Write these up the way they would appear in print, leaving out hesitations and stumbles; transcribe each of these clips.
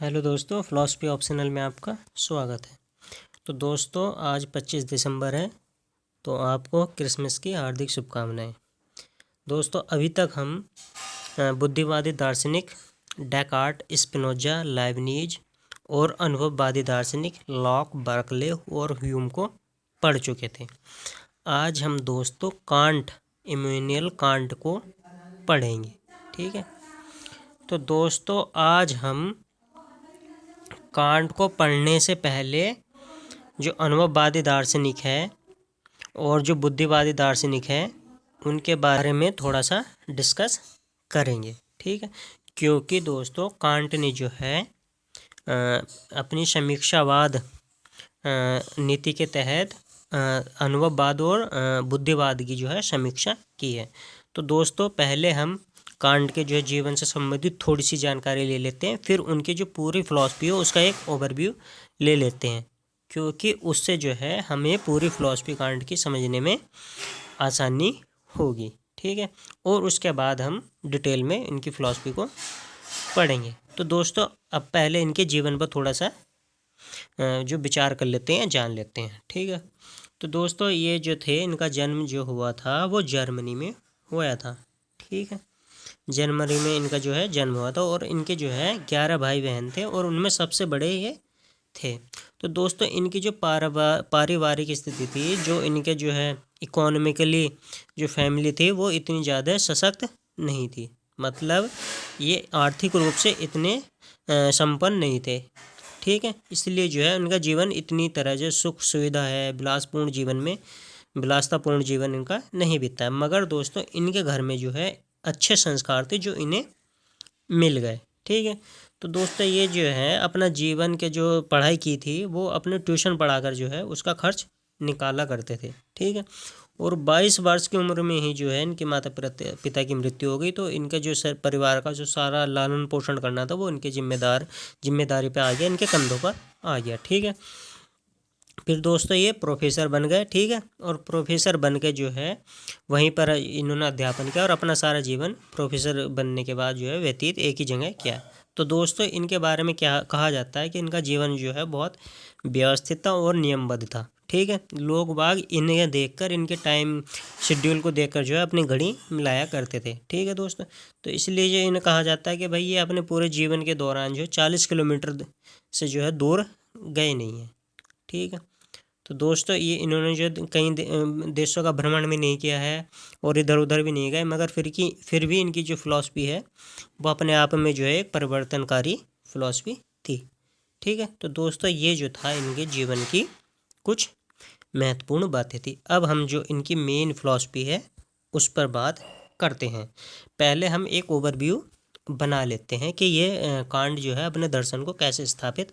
Hello दोस्तों, philosophy optional में आपका स्वागत है। तो दोस्तों, आज 25 दिसंबर है, तो आपको क्रिसमस की हार्दिक शुभकामनाएं। दोस्तों, अभी तक हम बुद्धिवादी दार्शनिक डेकार्ट, स्पिनोजा, लाइबनिज और अनुभववादी दार्शनिक लॉक, बर्कले और ह्यूम को पढ़ चुके थे। आज हम दोस्तों कांट, इमैनुअल कांट को पढ़ेंगे। ठीक है, तो दोस्तों आज हम कांट को पढ़ने से पहले जो अनुभववादी दार्शनिक है और जो बुद्धिवादी दार्शनिक है उनके बारे में थोड़ा सा डिस्कस करेंगे। ठीक है, क्योंकि दोस्तों कांट ने जो है अपनी समीक्षावाद नीति के तहत अनुभववाद और बुद्धिवाद की जो है समीक्षा की है। तो दोस्तों पहले हम कांट के जो है जीवन से संबंधित थोड़ी सी जानकारी ले लेते हैं, फिर उनकी जो पूरी फिलॉसफी हो उसका एक ओवरव्यू ले लेते हैं, क्योंकि उससे जो है हमें पूरी फिलॉसफी कांट की समझने में आसानी होगी। ठीक है, और उसके बाद हम डिटेल में इनकी फिलॉसफी को पढ़ेंगे। तो दोस्तों अब पहले इनके जीवन पर थोड़ा सा जो विचार कर लेते हैं, जान लेते हैं। ठीक है, तो दोस्तों ये जो थे इनका जन्म जो हुआ था वो जर्मनी में हुआ था। ठीक है, जनवरी में इनका जो है जन्म हुआ था और इनके जो है 11 भाई बहन थे और उनमें सबसे बड़े ये थे। तो दोस्तों इनकी जो पारिवारिक स्थिति थी, जो इनके जो है इकोनॉमिकली जो फैमिली थी वो इतनी ज़्यादा सशक्त नहीं थी, मतलब ये आर्थिक रूप से इतने संपन्न नहीं थे। ठीक है, इसलिए जो है उनका जीवन इतनी तरह जो सुख सुविधा है, विलासतापूर्ण जीवन इनका नहीं बीतता है। मगर दोस्तों इनके घर में जो है अच्छे संस्कार थे जो इन्हें मिल गए। ठीक है, तो दोस्तों ये जो है अपना जीवन के जो पढ़ाई की थी वो अपने ट्यूशन पढ़ाकर जो है उसका खर्च निकाला करते थे। ठीक है, और 22 वर्ष की उम्र में ही जो है इनके माता पिता की मृत्यु हो गई। तो इनका जो परिवार का जो सारा लालन पोषण करना था वो इनके जिम्मेदारी पे आ गया, इनके कंधों पर आ गया। ठीक है, फिर दोस्तों ये प्रोफेसर बन गए। ठीक है, और प्रोफेसर बन के जो है वहीं पर इन्होंने अध्यापन किया और अपना सारा जीवन प्रोफेसर बनने के बाद जो है व्यतीत एक ही जगह किया। तो दोस्तों इनके बारे में क्या कहा जाता है कि इनका जीवन जो है बहुत व्यवस्थित था और नियमबद्ध था। ठीक है, लोग बाग इन्हें देखकर, इनके टाइम शेड्यूल को देखकर जो है अपनी घड़ी मिलाया करते थे। ठीक है दोस्तों, तो इसलिए जो इन्हें कहा जाता है कि भाई ये अपने पूरे जीवन के दौरान जो है 40 किलोमीटर से जो है दूर गए नहीं हैं। ठीक है, तो दोस्तों ये इन्होंने जो कई देशों का भ्रमण भी नहीं किया है और इधर उधर भी नहीं गए, मगर फिर भी इनकी जो फिलॉसफी है वो अपने आप में जो है एक परिवर्तनकारी फिलॉसफी थी। ठीक है, तो दोस्तों ये जो था इनके जीवन की कुछ महत्वपूर्ण बातें थी। अब हम जो इनकी मेन फिलॉसफी है उस पर बात करते हैं। पहले हम एक ओवरव्यू बना लेते हैं कि ये कांट जो है अपने दर्शन को कैसे स्थापित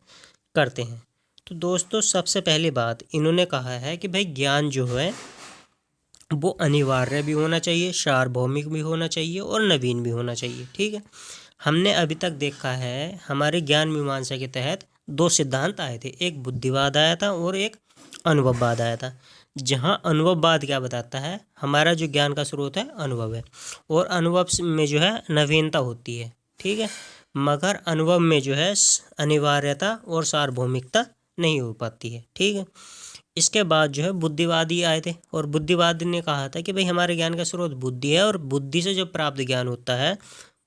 करते हैं। तो दोस्तों सबसे पहली बात इन्होंने कहा है कि भाई ज्ञान जो है वो अनिवार्य भी होना चाहिए, सार्वभौमिक भी होना चाहिए और नवीन भी होना चाहिए। ठीक है, हमने अभी तक देखा है हमारे ज्ञान मीमांसा के तहत दो सिद्धांत आए थे, एक बुद्धिवाद आया था और एक अनुभववाद आया था। जहाँ अनुभववाद क्या बताता है, हमारा जो ज्ञान का स्रोत है अनुभव है और अनुभव में जो है नवीनता होती है। ठीक है, मगर अनुभव में जो है अनिवार्यता और सार्वभौमिकता नहीं हो पाती है। ठीक है, इसके बाद जो है बुद्धिवादी आए थे और बुद्धिवाद ने कहा था कि भाई हमारे ज्ञान का स्रोत बुद्धि है और बुद्धि से जो प्राप्त ज्ञान होता है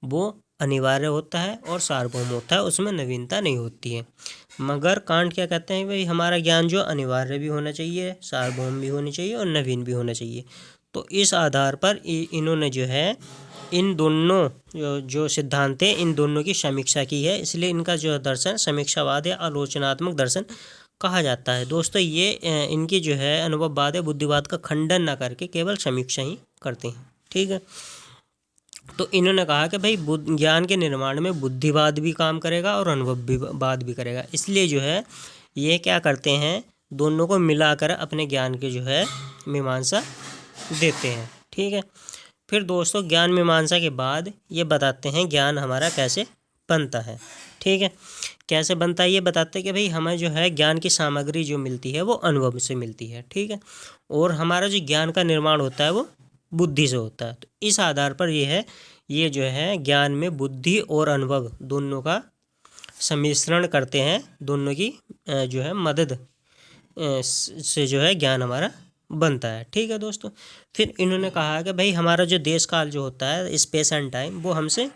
वो अनिवार्य होता है और सार्वभौम होता है, उसमें नवीनता नहीं होती है। मगर कांट क्या कहते हैं, भाई हमारा ज्ञान जो अनिवार्य भी होना चाहिए, सार्वभौम भी होनी चाहिए और नवीन भी होना चाहिए। तो इस आधार पर इन्होंने जो है इन दोनों जो सिद्धांत है इन दोनों की समीक्षा की है, इसलिए इनका जो दर्शन समीक्षावाद या आलोचनात्मक दर्शन कहा जाता है। दोस्तों ये इनकी जो है अनुभववाद है बुद्धिवाद का खंडन ना करके केवल समीक्षा ही करते हैं। ठीक है, तो इन्होंने कहा कि भाई ज्ञान के निर्माण में बुद्धिवाद भी काम करेगा और अनुभववाद भी करेगा, इसलिए जो है ये क्या करते हैं, दोनों को मिलाकर अपने ज्ञान के जो है मीमांसा देते हैं। ठीक है, फिर दोस्तों ज्ञान मीमांसा के बाद ये बताते हैं ज्ञान हमारा कैसे बनता है। ठीक है, कैसे बनता है ये बताते हैं कि भाई हमें जो है ज्ञान की सामग्री जो मिलती है वो अनुभव से मिलती है। ठीक है, और हमारा जो ज्ञान का निर्माण होता है वो बुद्धि से होता है। तो इस आधार पर ये जो है ज्ञान में बुद्धि और अनुभव दोनों का सम्मिश्रण करते हैं, दोनों की जो है मदद से जो है ज्ञान हमारा बनता है। ठीक है दोस्तों। फिर इन्होंने कहा कि भाई हमारा जो देश काल जो होता है, स्पेस एंड टाइम, वो हमसे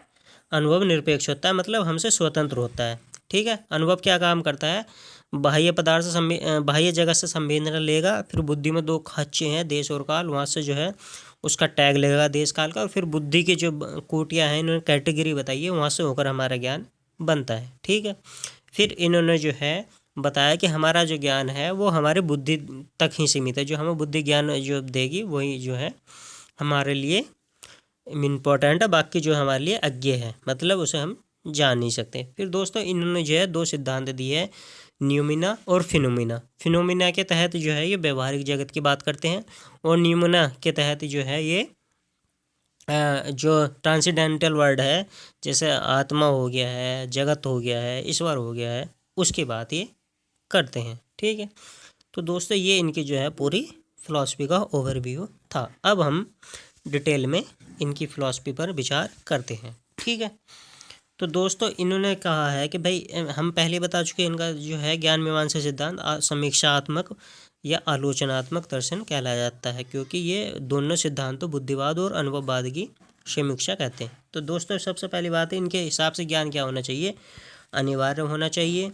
अनुभव निरपेक्ष होता है, मतलब हमसे स्वतंत्र होता है। ठीक है। अनुभव क्या काम करता है, बाह्य पदार्थ से बाह्य जगत से संवेदना लेगा, फिर बुद्धि में दो खाचे हैं, देश और काल, वहाँ से जो है उसका टैग लगेगा देश काल का, और फिर बुद्धि की जो कोटियाँ हैं, इन्होंने कैटेगरी बताई है, वहाँ से होकर हमारा ज्ञान बनता है। ठीक है। फिर इन्होंने जो है बताया कि हमारा जो ज्ञान है वो हमारे बुद्धि तक ही सीमित है, जो हमें बुद्धि ज्ञान जो देगी वही जो है हमारे लिए इम्पोर्टेंट है, बाकी जो हमारे लिए अज्ञेय है, मतलब उसे हम जान नहीं सकते। फिर दोस्तों इन्होंने जो है दो सिद्धांत दिए हैं, न्यूमिना और फिनोमिना। फिनोमिना के तहत जो है ये व्यवहारिक जगत की बात करते हैं, और न्यूमिना के तहत जो है ये जो ट्रांसेंडेंटल वर्ड है, जैसे आत्मा हो गया है, जगत हो गया है, ईश्वर हो गया है, उसकी बात ये करते हैं। ठीक है। तो दोस्तों ये इनकी जो है पूरी फिलॉसफी का ओवरव्यू था। अब हम डिटेल में इनकी फिलॉसफी पर विचार करते हैं। ठीक है। तो दोस्तों इन्होंने कहा है कि भाई हम पहले बता चुके इनका जो है ज्ञान मीमांसा सिद्धांत समीक्षात्मक या आलोचनात्मक दर्शन कहलाया जाता है, क्योंकि ये दोनों सिद्धांतों बुद्धिवाद और अनुभववाद की समीक्षा कहते हैं। तो दोस्तों सबसे पहली बात है, इनके हिसाब से ज्ञान क्या होना चाहिए, अनिवार्य होना चाहिए,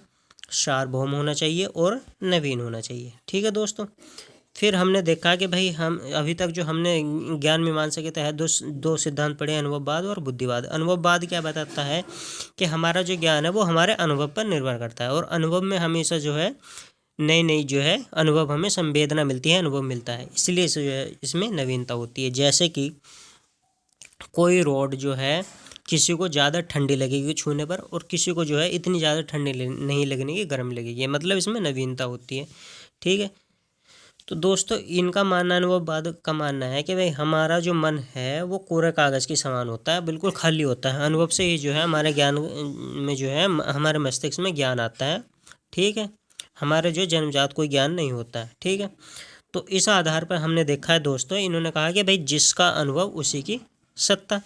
सार्वभौम होना चाहिए और नवीन होना चाहिए। ठीक है दोस्तों। फिर हमने देखा कि भाई हम अभी तक जो हमने ज्ञान मीमांसा के तहत दो सिद्धांत पढ़े, अनुभववाद और बुद्धिवाद। अनुभववाद क्या बताता है कि हमारा जो ज्ञान है वो हमारे अनुभव पर निर्भर करता है, और अनुभव में हमेशा जो है नई नई जो है अनुभव हमें संवेदना मिलती है, अनुभव मिलता है, इसलिए जो है इसमें नवीनता होती है। जैसे कि कोई रोड जो है किसी को ज़्यादा ठंडी लगेगी छूने पर, और किसी को जो है इतनी ज़्यादा ठंडी नहीं लगने की, गर्म लगेगी, मतलब इसमें नवीनता होती है। ठीक है। तो दोस्तों इनका मानना, अनुभववाद का मानना है कि भाई हमारा जो मन है वो कोरे कागज़ के समान होता है, बिल्कुल खाली होता है। अनुभव से ही जो है हमारे ज्ञान में जो है हमारे मस्तिष्क में ज्ञान आता है। ठीक है। हमारे जो जन्मजात कोई ज्ञान नहीं होता है। ठीक है। तो इस आधार पर हमने देखा है दोस्तों, इन्होंने कहा कि भाई जिसका अनुभव उसी की सत्ता।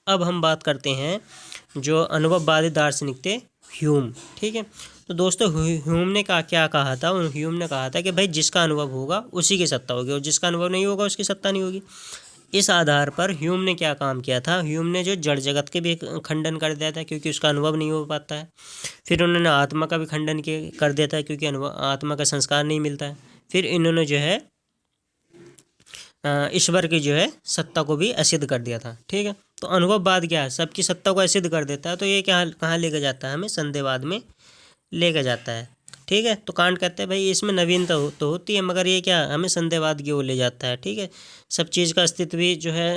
अब हम बात करते हैं जो अनुभववादी दार्शनिक थे, ह्यूम। ठीक है। तो दोस्तों ह्यूम ने क्या कहा था, ह्यूम ने कहा था कि भाई जिसका अनुभव होगा उसी की सत्ता होगी, और जिसका अनुभव नहीं होगा उसकी सत्ता नहीं होगी। इस आधार पर ह्यूम ने क्या काम किया था, ह्यूम ने जो जड़ जगत के भी खंडन कर दिया था, क्योंकि उसका अनुभव नहीं हो पाता है। फिर उन्होंने आत्मा का भी खंडन कर दिया था, क्योंकि आत्मा का संस्कार नहीं मिलता है। फिर इन्होंने जो है ईश्वर की जो है सत्ता को भी असिद्ध कर दिया था। ठीक है। तो अनुभववाद क्या है, सबकी सत्ता को असिद्ध कर देता है, तो ये क्या कहाँ लेके जाता है, हमें संदेहवाद में लेके जाता है। ठीक है। तो कांट कहते हैं भाई इसमें नवीनता तो होती है, मगर ये क्या हमें संदेहवाद की ओर ले जाता है। ठीक है। सब चीज़ का अस्तित्व भी जो है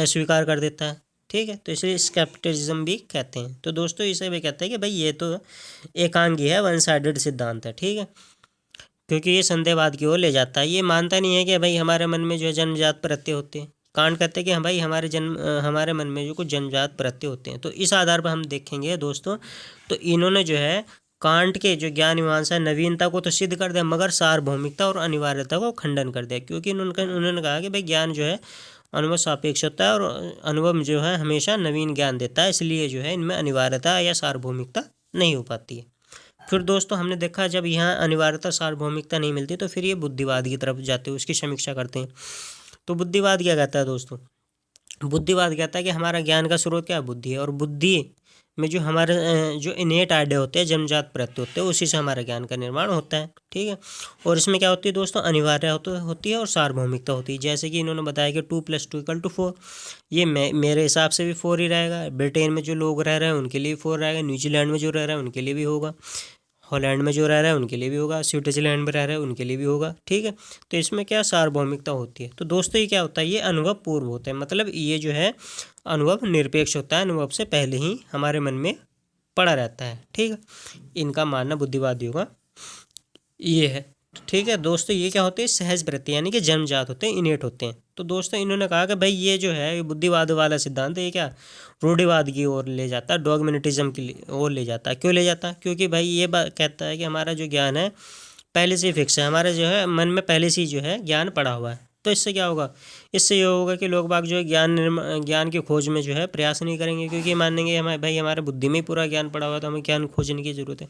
अस्वीकार कर देता है। ठीक है। तो इसलिए स्केप्टिसिज्म भी कहते हैं। तो दोस्तों इसे भी कहते हैं कि भाई ये तो एकांगी है, वन साइडेड सिद्धांत है। ठीक है। क्योंकि ये संदेहवाद की ओर ले जाता है, ये मानता नहीं है कि भाई हमारे मन में जो है जन्मजात प्रत्यय होते हैं। कांट कहते हैं कि हाँ भाई हमारे मन में जो कुछ जन्मजात प्रत्यय होते हैं। तो इस आधार पर हम देखेंगे दोस्तों, तो इन्होंने जो है कांट के जो ज्ञान मीमांसा नवीनता को तो सिद्ध कर दिया, मगर सार्वभौमिकता और अनिवार्यता को खंडन कर दिया, क्योंकि उन्होंने कहा कि भाई ज्ञान जो है अनुभव सापेक्ष होता है, और अनुभव जो है हमेशा नवीन ज्ञान देता है, इसलिए जो है इनमें अनिवार्यता या सार्वभौमिकता नहीं हो पाती है। फिर दोस्तों हमने देखा जब यहाँ अनिवार्यता सार्वभौमिकता नहीं मिलती, तो फिर ये बुद्धिवाद की तरफ जाते हैं, उसकी समीक्षा करते हैं। तो बुद्धिवाद क्या कहता है दोस्तों, बुद्धिवाद कहता है कि हमारा ज्ञान का स्रोत क्या है, बुद्धि है, और बुद्धि में जो हमारे जो इनेट आइडिया होते हैं, जन्मजात प्रत्यय होते हैं, उसी से हमारा ज्ञान का निर्माण होता है। ठीक है। और इसमें क्या होती है दोस्तों, अनिवार्य होती है और सार्वभौमिकता होती है। जैसे कि इन्होंने बताया कि 2+2=4, ये मेरे हिसाब से भी 4 ही रहेगा। ब्रिटेन में जो लोग रह रहे हैं उनके लिए 4 रहेगा, न्यूजीलैंड में जो रह रहे हैं उनके लिए भी होगा, हॉलैंड में जो रह रहा है उनके लिए भी होगा, स्विट्जरलैंड में रह रहे हैं उनके लिए भी होगा। ठीक है। तो इसमें क्या सार्वभौमिकता होती है। तो दोस्तों ये क्या होता है, ये अनुभव पूर्व होता है, मतलब ये जो है अनुभव निरपेक्ष होता है, अनुभव से पहले ही हमारे मन में पड़ा रहता है। ठीक है। इनका मानना बुद्धिवादियों का ये है। ठीक है दोस्तों, ये क्या होते हैं, सहज वृत्ति, यानी कि जन्मजात होते हैं, इनेट होते हैं। तो दोस्तों इन्होंने कहा कि भाई ये जो है ये बुद्धिवाद वाला सिद्धांत है, ये क्या रूढ़िवाद की ओर ले जाता है, डॉगमेटिज्म की ओर ले जाता है। क्यों ले जाता है, क्योंकि भाई ये बात कहता है कि हमारा जो ज्ञान है पहले से ही फिक्स है, हमारे जो है मन में पहले से ही जो है ज्ञान पड़ा हुआ है। तो इससे क्या होगा, इससे ये होगा कि लोग बाग जो है ज्ञान की खोज में जो है प्रयास नहीं करेंगे, क्योंकि मानेंगे हमारे भाई हमारे बुद्धि में ही पूरा ज्ञान पड़ा हुआ, तो हमें ज्ञान खोजने की ज़रूरत है।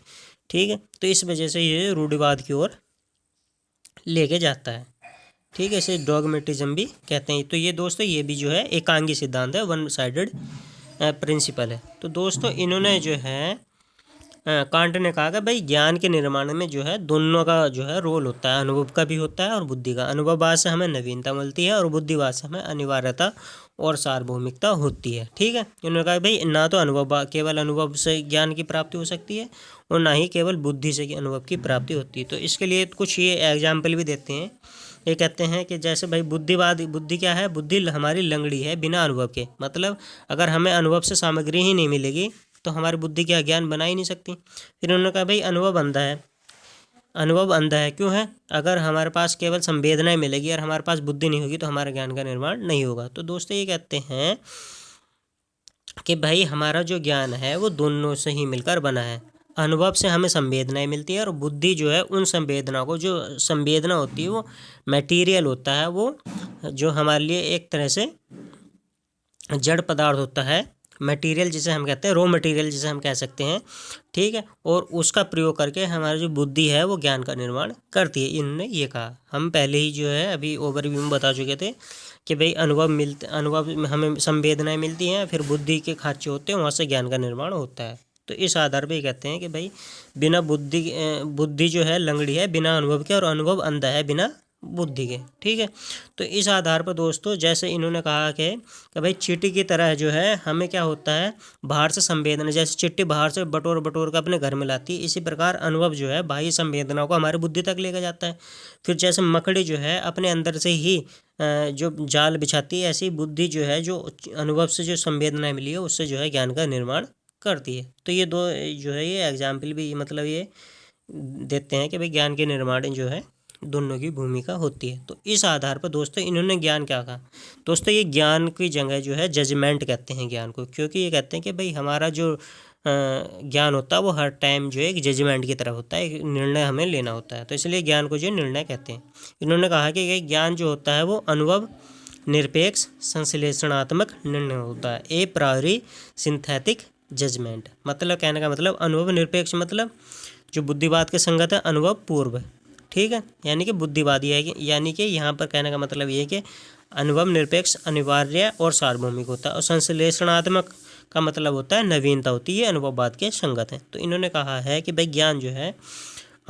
ठीक है, तो इस वजह से ये रूढ़िवाद की ओर लेके जाता है। ठीक है, इसे डॉगमेटिज्म भी कहते हैं। तो ये दोस्तों ये भी जो है एकांगी सिद्धांत है, वन साइडेड प्रिंसिपल है। तो दोस्तों इन्होंने जो है कांट ने कहा कि भाई ज्ञान के निर्माण में जो है दोनों का जो है रोल होता है, अनुभव का भी होता है और बुद्धि का। अनुभववाद से हमें नवीनता मिलती है और बुद्धिवाद से हमें अनिवार्यता और सार्वभौमिकता होती है। ठीक है, इन्होंने कहा भाई ना तो केवल अनुभव से ज्ञान की प्राप्ति हो सकती है और ना ही केवल बुद्धि से अनुभव की प्राप्ति होती है। तो इसके लिए कुछ ये एग्जाम्पल भी देते हैं। ये कहते हैं कि जैसे भाई बुद्धि क्या है, बुद्धि हमारी लंगड़ी है बिना अनुभव के। मतलब अगर हमें अनुभव से सामग्री ही नहीं मिलेगी तो हमारी बुद्धि क्या ज्ञान बना ही नहीं सकती। फिर उन्होंने कहा भाई अनुभव अंधा है। अनुभव अंधा है क्यों है, अगर हमारे पास केवल संवेदनाएं मिलेगी और हमारे पास बुद्धि नहीं होगी तो हमारे ज्ञान का निर्माण नहीं होगा। तो दोस्तों ये कहते हैं कि भाई हमारा जो ज्ञान है वो दोनों से ही मिलकर बना है। अनुभव से हमें संवेदनाएं मिलती है और बुद्धि जो है उन संवेदना को, जो संवेदना होती है वो मटेरियल होता है, वो जो हमारे लिए एक तरह से जड़ पदार्थ होता है, मटेरियल जिसे हम कहते हैं, रॉ मटेरियल जिसे हम कह सकते हैं। ठीक है, और उसका प्रयोग करके हमारी जो बुद्धि है वो ज्ञान का निर्माण करती है। इन्होंने ये कहा, हम पहले ही जो है अभी ओवरव्यू में बता चुके थे कि भाई अनुभव में हमें संवेदनाएं मिलती हैं, फिर बुद्धि के खांचे होते हैं, वहाँ से ज्ञान का निर्माण होता है। तो इस आधार पर कहते हैं कि भाई बिना बुद्धि जो है लंगड़ी है बिना अनुभव के, और अनुभव अंधा है बिना बुद्धि के। ठीक है, तो इस आधार पर दोस्तों जैसे इन्होंने कहा कि भाई चींटी की तरह जो है हमें क्या होता है, बाहर से संवेदना, जैसे चिट्टी बाहर से बटोर कर अपने घर में लाती है, इसी प्रकार अनुभव जो है बाह्य संवेदनाओं को हमारी बुद्धि तक लेकर जाता है। फिर जैसे मकड़ी जो है अपने अंदर से ही जो जाल बिछाती है, ऐसी बुद्धि जो है जो अनुभव से जो संवेदनाएं मिली है उससे जो है ज्ञान का निर्माण करती है। तो ये दो जो है ये एग्जाम्पल भी मतलब ये देते हैं कि भाई ज्ञान के निर्माण जो है दोनों की भूमिका होती है। तो इस आधार पर दोस्तों इन्होंने ज्ञान क्या कहा, दोस्तों ये ज्ञान की जगह जो है जजमेंट कहते हैं ज्ञान को, क्योंकि ये कहते हैं कि भाई हमारा जो ज्ञान होता है वो हर टाइम जो है एक जजमेंट की तरह होता है, एक निर्णय हमें लेना होता है। तो इसलिए ज्ञान को जो निर्णय कहते हैं। इन्होंने कहा कि ज्ञान जो होता है वो अनुभव निरपेक्ष संश्लेषणात्मक निर्णय होता है, ए प्रायोरी सिंथेटिक जजमेंट। मतलब कहने का मतलब अनुभव निरपेक्ष मतलब जो बुद्धिवाद के संगत है, अनुभव पूर्व। ठीक है, यानी कि बुद्धिवादी है, यानी कि यहाँ पर कहने का मतलब ये है कि अनुभव निरपेक्ष अनिवार्य और सार्वभौमिक होता है, और संश्लेषणात्मक का मतलब होता है नवीनता होती है, अनुभववाद के संगत है। तो इन्होंने कहा है कि भाई ज्ञान जो है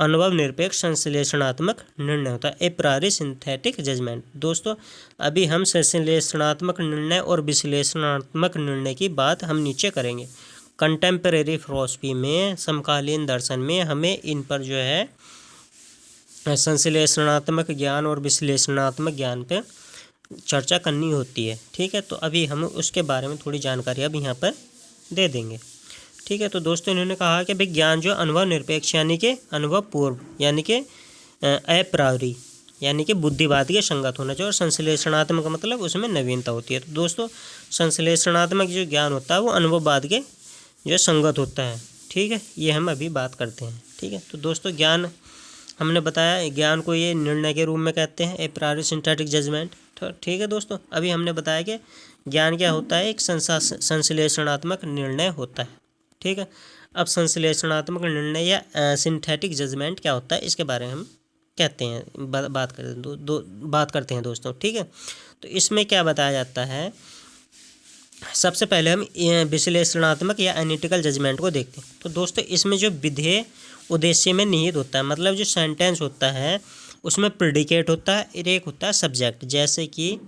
अनुभव निरपेक्ष संश्लेषणात्मक निर्णय होता है, ए प्रायोरी सिंथेटिक जजमेंट। दोस्तों अभी हम संश्लेषणात्मक निर्णय और विश्लेषणात्मक निर्णय की बात हम नीचे करेंगे। कंटेम्परेरी फिलॉसफी में, समकालीन दर्शन में हमें इन पर जो है संश्लेषणात्मक ज्ञान और विश्लेषणात्मक ज्ञान पे चर्चा करनी होती है। ठीक है, तो अभी हम उसके बारे में थोड़ी जानकारी अब यहाँ पर दे देंगे। ठीक है, तो दोस्तों इन्होंने कहा कि भाई ज्ञान जो अनुभव निरपेक्ष यानी कि अनुभव पूर्व यानी कि अप्रायोरी यानी कि बुद्धिवाद के संगत होना चाहिए, और संश्लेषणात्मक मतलब उसमें नवीनता होती है। तो दोस्तों संश्लेषणात्मक जो ज्ञान होता है वो अनुभववाद के जो संगत होता है। ठीक है, ये हम अभी बात करते हैं। ठीक है, तो दोस्तों ज्ञान हमने बताया, ज्ञान को ये निर्णय के रूप में कहते हैं, ए प्रायोरी सिंथेटिक जजमेंट। ठीक है दोस्तों, अभी हमने बताया कि ज्ञान क्या होता है, एक संश्लेषणात्मक निर्णय होता है। ठीक है, अब संश्लेषणात्मक निर्णय या सिंथेटिक जजमेंट क्या होता है इसके बारे में हम कहते हैं, बात करते हैं दोस्तों। ठीक है, तो इसमें क्या बताया जाता है, सबसे पहले हम विश्लेषणात्मक या एनालिटिकल जजमेंट को देखते हैं। तो दोस्तों इसमें जो विधेय उद्देश्य में निहित होता है, मतलब जो सेंटेंस होता है उसमें प्रेडिकेट होता है, एक होता है सब्जेक्ट। जैसे कि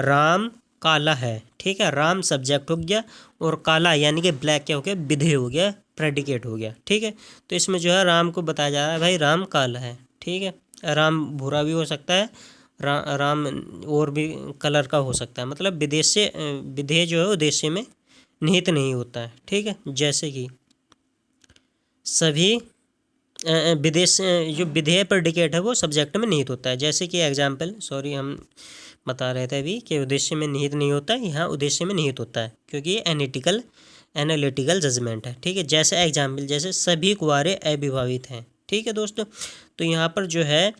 राम काला है, ठीक है, राम सब्जेक्ट हो गया और काला यानी कि ब्लैक क्या हो गया, विधेय हो गया, प्रेडिकेट हो गया। ठीक है, तो इसमें जो है राम को बताया जा रहा है भाई राम काला है। ठीक है, राम भूरा भी हो सकता है, राम और भी कलर का हो सकता है, मतलब विधेय जो है उद्देश्य में निहित नहीं होता है। ठीक है, जैसे कि सभी जो विधेय प्रेडिकेट है वो सब्जेक्ट में निहित होता है। जैसे कि एग्जाम्पल, हम बता रहे थे अभी कि उद्देश्य में निहित नहीं होता है, यहाँ उद्देश्य में निहित होता है क्योंकि ये एनालिटिकल जजमेंट है। ठीक है, जैसे एग्जाम्पल, जैसे सभी कुंवारे अविवाहित हैं। ठीक है दोस्तों, तो यहाँ पर जो है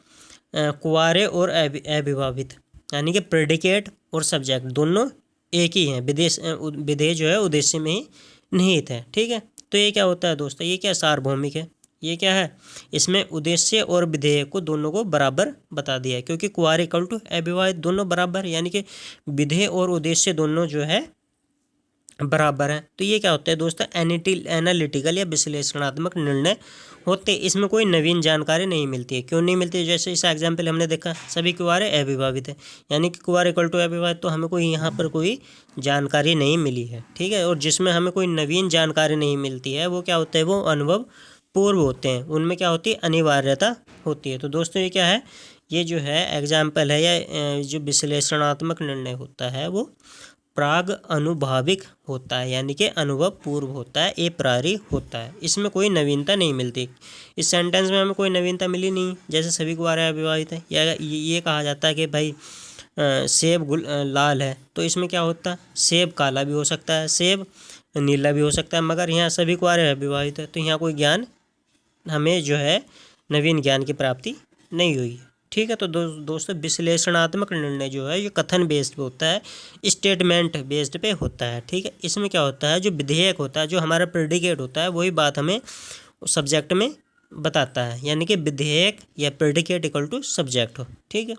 कुंवारे और अविवाहित यानी कि प्रेडिकेट और सब्जेक्ट दोनों एक ही हैं, विधेय जो है उद्देश्य में ही निहित है। ठीक है, तो ये क्या होता है दोस्तों, ये क्या सार्वभौमिक है, ये क्या है, इसमें उद्देश्य और विधेय को दोनों को बराबर बता दिया है, क्योंकि कुंवार इक्वल टू अविवाहित दोनों बराबर, यानी कि विधेय और उद्देश्य दोनों जो है बराबर है। तो ये क्या होता है दोस्तों, एनालिटिकल या विश्लेषणात्मक निर्णय होते, इसमें कोई नवीन जानकारी नहीं मिलती है। क्यों नहीं मिलती है, जैसे इस एग्जाम्पल हमने देखा सभी कुंवारे अविवाहित है, यानी कि कुंवार इक्वल टू अविवाहित, तो हमें कोई यहाँ पर कोई जानकारी नहीं मिली है। ठीक है, और जिसमें हमें कोई नवीन जानकारी नहीं मिलती है वो क्या होता है, वो अनुभव पूर्व होते हैं, उनमें क्या होती है, अनिवार्यता होती है। तो दोस्तों ये क्या है, ये जो है एग्जाम्पल है, या जो विश्लेषणात्मक निर्णय होता है वो प्राग अनुभाविक होता है, यानी कि अनुभव पूर्व होता है, ए प्रायरी होता है, इसमें कोई नवीनता नहीं मिलती। इस सेंटेंस में हमें कोई नवीनता मिली नहीं, जैसे सभी कुंवारे अविवाहित है, या ये कहा जाता है कि भाई सेब लाल है, तो इसमें क्या होता है, सेब काला भी हो सकता है, सेब नीला भी हो सकता है, मगर यहाँ सभी कुंवारे अविवाहित है, तो यहाँ कोई ज्ञान हमें जो है नवीन ज्ञान की प्राप्ति नहीं हुई है। ठीक है, तो दोस्तों विश्लेषणात्मक निर्णय जो है ये कथन बेस्ड पे होता है, स्टेटमेंट बेस्ड पे होता है। ठीक है, इसमें क्या होता है, जो विधेयक होता है, जो हमारा प्रेडिकेट होता है, वही बात हमें सब्जेक्ट में बताता है, यानी कि विधेयक या प्रेडिकेट इक्वल टू सब्जेक्ट हो। ठीक है,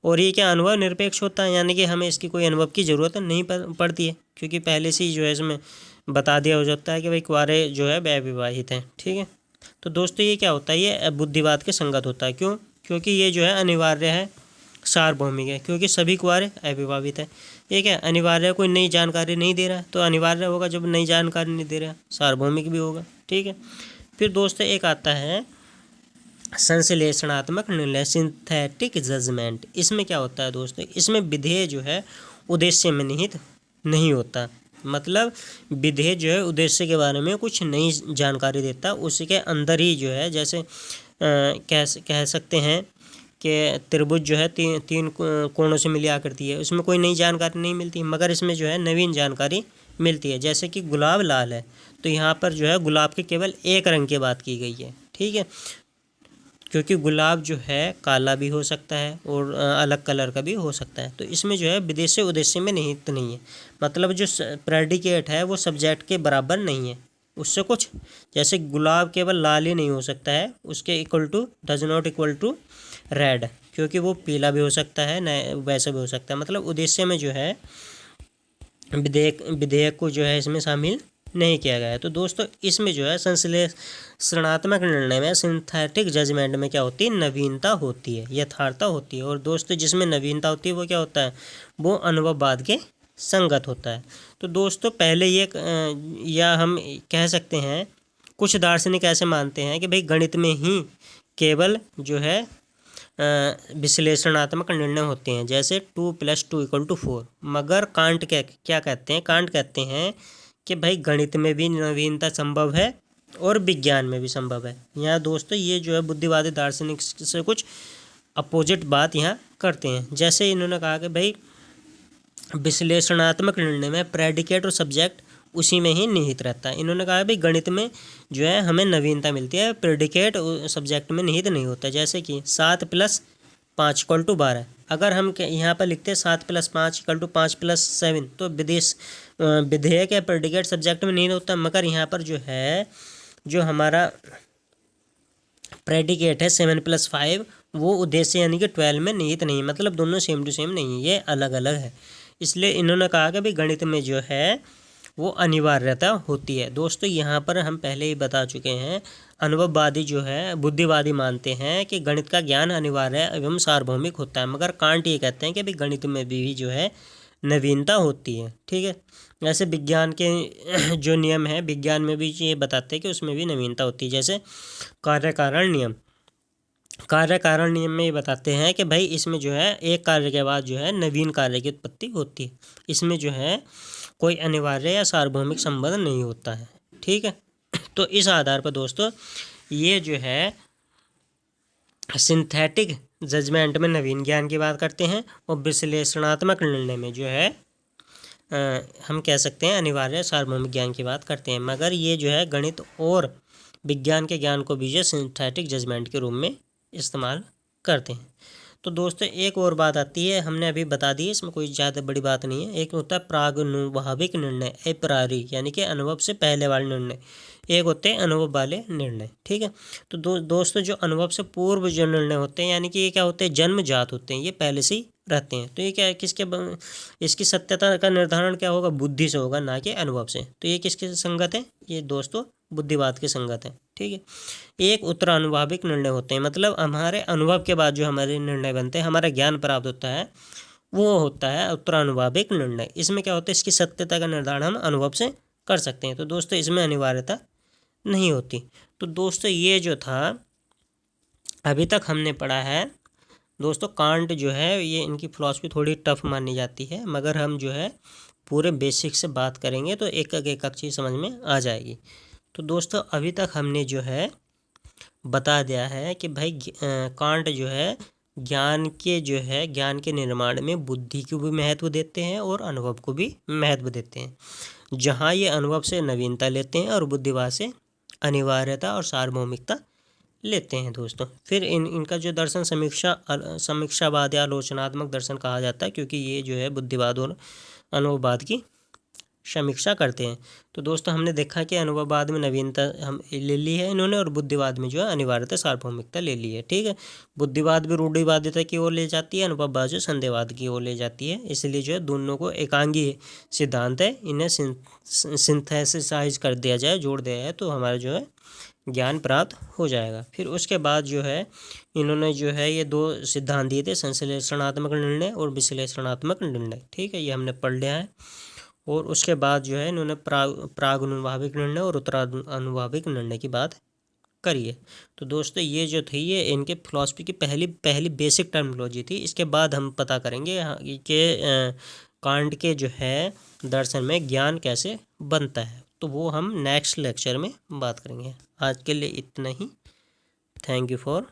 और ये क्या अनुभव निरपेक्ष होता है, यानी कि हमें इसकी कोई अनुभव की ज़रूरत नहीं पड़ती है, क्योंकि पहले से ही जो है इसमें बता दिया हो जाता है कि भाई कुंवारे जो है अविवाहित हैं। ठीक है, तो दोस्तों ये क्या होता है, ये बुद्धिवाद के संगत होता है। क्यों, क्योंकि ये जो है अनिवार्य है, सार्वभौमिक है, क्योंकि सभी कुंवारे अविवाहित है। ये क्या अनिवार्य है, कोई नई जानकारी नहीं दे रहा है, तो अनिवार्य होगा, जब नई जानकारी नहीं दे रहा है सार्वभौमिक भी होगा। ठीक है, फिर दोस्तों एक आता है संश्लेषणात्मक निर्णय, सिंथेटिक जजमेंट। इसमें क्या होता है दोस्तों, इसमें विधेय जो है उद्देश्य में निहित नहीं होता, मतलब विधेय जो है उद्देश्य के बारे में कुछ नई जानकारी देता, उसके अंदर ही जो है, जैसे कह सकते हैं कि त्रिभुज जो है तीन कोणों से मिली आकृति है, उसमें कोई नई जानकारी नहीं मिलती, मगर इसमें जो है नवीन जानकारी मिलती है। जैसे कि गुलाब लाल है, तो यहाँ पर जो है गुलाब के केवल एक रंग की बात की गई है। ठीक है, क्योंकि गुलाब जो है काला भी हो सकता है और अलग कलर का भी हो सकता है, तो इसमें जो है विदेशी उद्देश्य में निहित नहीं है, मतलब जो प्रेडिकेट है वो सब्जेक्ट के बराबर नहीं है, उससे कुछ, जैसे गुलाब केवल लाल ही नहीं हो सकता है, उसके equal to does not equal to red, क्योंकि वो पीला भी हो सकता है, न वैसा भी हो सकता है, मतलब उद्देश्य में जो है विधेयक को जो है इसमें शामिल नहीं किया गया है। तो दोस्तों इसमें जो है संश्लेषणात्मक निर्णय में, सिंथेटिक जजमेंट में क्या होती है, नवीनता होती है, यथार्थता होती है। और दोस्तों जिसमें नवीनता होती है वो क्या होता है, वो अनुभववाद के संगत होता है। तो दोस्तों पहले ये या हम कह सकते हैं कुछ दार्शनिक ऐसे मानते हैं कि भाई गणित में ही केवल जो है विश्लेषणात्मक निर्णय होते हैं, जैसे 2 + 2 = 4, मगर कांट क्या कहते हैं, कांट कहते हैं कि भाई गणित में भी नवीनता संभव है और विज्ञान में भी संभव है। यहाँ दोस्तों ये जो है बुद्धिवादी दार्शनिक से कुछ अपोजिट बात यहाँ करते हैं। जैसे इन्होंने कहा कि भाई विश्लेषणात्मक निर्णय में प्रेडिकेट और सब्जेक्ट उसी में ही निहित रहता है। इन्होंने कहा भाई गणित में जो है हमें नवीनता मिलती है, प्रेडिकेट सब्जेक्ट में निहित नहीं होता। जैसे कि 7 + 5 = 12, अगर हम यहाँ पर लिखते हैं 7 + 5 = 5 + 7, तो विधेयक या प्रेडिकेट सब्जेक्ट में नहीं होता, मगर यहाँ पर जो है जो हमारा प्रेडिकेट है 7 + 5 वो उद्देश्य यानी कि 12 में निहित नहीं, मतलब दोनों सेम टू सेम नहीं है, ये अलग अलग है। इसलिए इन्होंने कहा कि भाई गणित में जो है वो अनिवार्यता होती है। दोस्तों यहाँ पर हम पहले ही बता चुके हैं, अनुभववादी जो है बुद्धिवादी मानते हैं कि गणित का ज्ञान अनिवार्य एवं सार्वभौमिक होता है, मगर कांट ये कहते हैं कि भाई गणित में भी जो है नवीनता होती है। ठीक है, जैसे विज्ञान के जो नियम है, विज्ञान में भी ये बताते हैं कि उसमें भी नवीनता होती है। जैसे कार्य कारण नियम में ये बताते हैं कि भाई इसमें जो है एक कार्य के बाद जो है नवीन कार्य की उत्पत्ति होती है, इसमें जो है कोई अनिवार्य या सार्वभौमिक संबंध नहीं होता है। ठीक है, तो इस आधार पर दोस्तों ये जो है सिंथेटिक जजमेंट में नवीन ज्ञान की बात करते हैं, और विश्लेषणात्मक निर्णय में जो है हम कह सकते हैं अनिवार्य सार्वभौमिक ज्ञान की बात करते हैं, मगर ये जो है गणित और विज्ञान के ज्ञान को भी जो सिंथेटिक जजमेंट के रूप में इस्तेमाल करते हैं। तो दोस्तों एक और बात आती है, हमने अभी बता दी, इसमें कोई ज़्यादा बड़ी बात नहीं है। एक होता है प्रागनुभाविक निर्णय, अप्रारी यानी कि अनुभव से पहले वाले निर्णय, एक होते हैं अनुभव वाले निर्णय। ठीक है, तो दोस्तों जो अनुभव से पूर्व जो निर्णय होते हैं, यानी कि ये क्या होते हैं, जन्मजात होते हैं, ये पहले से ही रहते हैं। तो ये क्या है, इसकी सत्यता का निर्धारण क्या होगा, बुद्धि से होगा, ना कि अनुभव से। तो ये किसके संगत है, ये दोस्तों बुद्धिवाद के संगत है। ठीक है, एक उत्तरानुभाविक निर्णय होते हैं, मतलब हमारे अनुभव के बाद जो हमारे निर्णय बनते हैं, हमारा ज्ञान प्राप्त होता है, वो होता है उत्तरानुभाविक निर्णय। इसमें क्या होता है, इसकी सत्यता का निर्धारण हम अनुभव से कर सकते हैं। तो दोस्तों इसमें अनिवार्यता नहीं होती। तो दोस्तों ये जो था अभी तक हमने पढ़ा है दोस्तों, कांट जो है ये इनकी फिलॉसफी थोड़ी टफ मानी जाती है, मगर हम जो है पूरे बेसिक से बात करेंगे तो एक एक चीज़ समझ में आ जाएगी। तो दोस्तों अभी तक हमने जो है बता दिया है कि भाई कांट जो है ज्ञान के निर्माण में बुद्धि को भी महत्व देते हैं और अनुभव को भी महत्व देते हैं, जहाँ ये अनुभव से नवीनता लेते हैं और बुद्धिवाद से अनिवार्यता और सार्वभौमिकता लेते हैं। दोस्तों फिर इनका जो दर्शन समीक्षावाद या आलोचनात्मक दर्शन कहा जाता है, क्योंकि ये जो है बुद्धिवाद और अनुभववाद की समीक्षा करते हैं। तो दोस्तों हमने देखा कि अनुभववाद में नवीनता हम ले ली है इन्होंने, और बुद्धिवाद में जो है अनिवार्यता सार्वभौमिकता ले ली है। ठीक है, बुद्धिवाद भी रूढ़िवादिता की ओर ले जाती है, अनुभववाद जो संदेहवाद की ओर ले जाती है। इसलिए जो है दोनों को एकांगी सिद्धांत है, इन्हें सिंथेसाइज कर दिया जाए, जोड़ दिया जाए, तो हमारा जो है ज्ञान प्राप्त हो जाएगा। फिर उसके बाद जो है इन्होंने जो है ये दो सिद्धांत दिए थे, संश्लेषणात्मक निर्णय और विश्लेषणात्मक निर्णय। ठीक है, ये हमने पढ़ लिया है। और उसके बाद जो है इन्होंने प्रागनुभाविक निर्णय और उत्तरानुभाविक निर्णय की बात करी है। तो दोस्तों ये जो थी ये इनके फिलॉसफी की पहली बेसिक टर्मिनोलॉजी थी। इसके बाद हम पता करेंगे कि कांट के जो है दर्शन में ज्ञान कैसे बनता है, तो वो हम नेक्स्ट लेक्चर में बात करेंगे। आज के लिए इतना ही। Thank you for